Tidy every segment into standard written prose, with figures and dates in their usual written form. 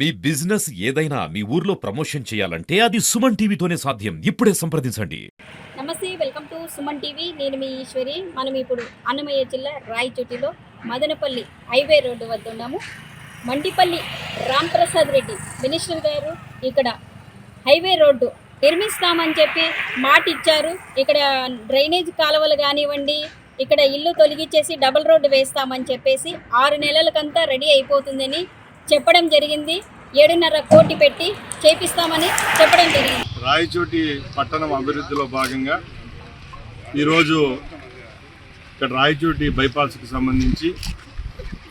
మీ business ఏదైనా మీ ఊర్లో promotion చేయాలంటే అది సుమన్ టీవీతోనే సాధ్యం. ఇప్పుడే సంప్రదించండి. నమస్తే, వెల్కమ్ టు సుమన్ టీవీ. నేను మీ ఈశ్వరి. మనం ఇప్పుడు అన్నమయ్య జిల్లా రాయచోటిలో మదనపల్లి హైవే రోడ్డు వద్ద ఉన్నాము. మండిపల్లి రాంప్రసాద్ రెడ్డి మినిస్టర్ గారు ఇక్కడ హైవే రోడ్డు నిర్మిస్తామని చెప్పి మాట ఇచ్చారు. ఇక్కడ డ్రైనేజ్ కాలువలు కానివ్వండి, ఇక్కడ ఇల్లు తొలగించేసి డబుల్ రోడ్డు వేస్తామని చెప్పేసి 6 నెలలకంతా రెడీ అయిపోతుందని చెప్పడం జరిగింది. 7.5 కోటి పెట్టి చేపిస్తామని చెప్పడం జరిగింది. రాయచోటి పట్టణం అభివృద్ధిలో భాగంగా ఈరోజు ఇక్కడ రాయచోటి బైపాస్కి సంబంధించి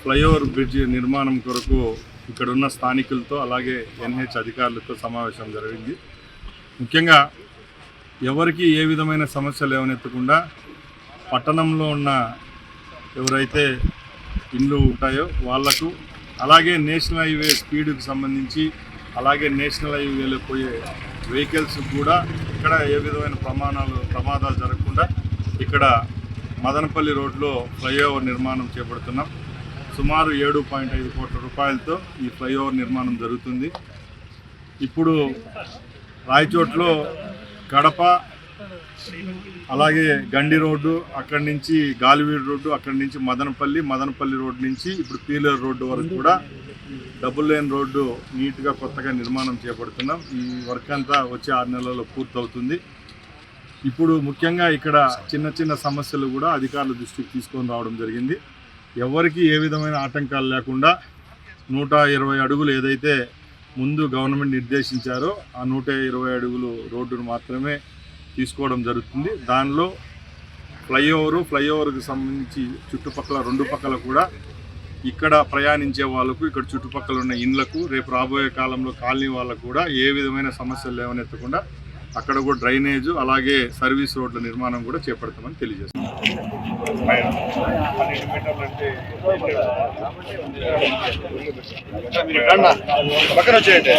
ఫ్లైఓవర్ బ్రిడ్జి నిర్మాణం కొరకు ఇక్కడ ఉన్న స్థానికులతో అలాగే ఎన్హెచ్ అధికారులతో సమావేశం జరిగింది. ముఖ్యంగా ఎవరికి ఏ విధమైన సమస్యలు లేవనెత్తకుండా పట్టణంలో ఉన్న ఎవరైతే ఇండ్లు ఉంటాయో వాళ్లకు, అలాగే నేషనల్ హైవే స్పీడ్కి సంబంధించి అలాగే నేషనల్ హైవేలో పోయే వెహికల్స్ కూడా ఇక్కడ ఏ విధమైన ప్రమాదాలు జరగకుండా ఇక్కడ మదనపల్లి రోడ్లో ఫ్లైఓవర్ నిర్మాణం చేపడుతున్నాం. సుమారు 7.5 కోట్ల రూపాయలతో ఈ ఫ్లైఓవర్ నిర్మాణం జరుగుతుంది. ఇప్పుడు రాయచోట్లో కడప, అలాగే గండి రోడ్డు, అక్కడి నుంచి గాలివీడు రోడ్డు, అక్కడి నుంచి మదనపల్లి రోడ్డు నుంచి ఇప్పుడు పీలేరు రోడ్డు వరకు కూడా డబుల్ లేన్ రోడ్డు నీట్గా కొత్తగా నిర్మాణం చేపడుతున్నాం. ఈ వర్క్ అంతా వచ్చే 6 నెలల్లో పూర్తవుతుంది. ఇప్పుడు ముఖ్యంగా ఇక్కడ చిన్న చిన్న సమస్యలు కూడా అధికారుల దృష్టికి తీసుకొని రావడం జరిగింది. ఎవరికి ఏ విధమైన ఆటంకాలు లేకుండా 120 అడుగులు ఏదైతే ముందు గవర్నమెంట్ నిర్దేశించారో ఆ 120 అడుగులు రోడ్డును మాత్రమే తీసుకోవడం జరుగుతుంది. దానిలో ఫ్లైఓవర్కి సంబంధించి చుట్టుపక్కల 2 పక్కల కూడా ఇక్కడ ప్రయాణించే వాళ్ళకు, ఇక్కడ చుట్టుపక్కల ఉన్న ఇండ్లకు, రేపు రాబోయే కాలంలో కాలనీ వాళ్ళకు కూడా ఏ విధమైన సమస్యలు లేవనెత్తకుండా అక్కడ కూడా డ్రైనేజు అలాగే సర్వీస్ రోడ్ల నిర్మాణం కూడా చేపడతామని తెలియజేస్తాం. పక్కన వచ్చేయండి.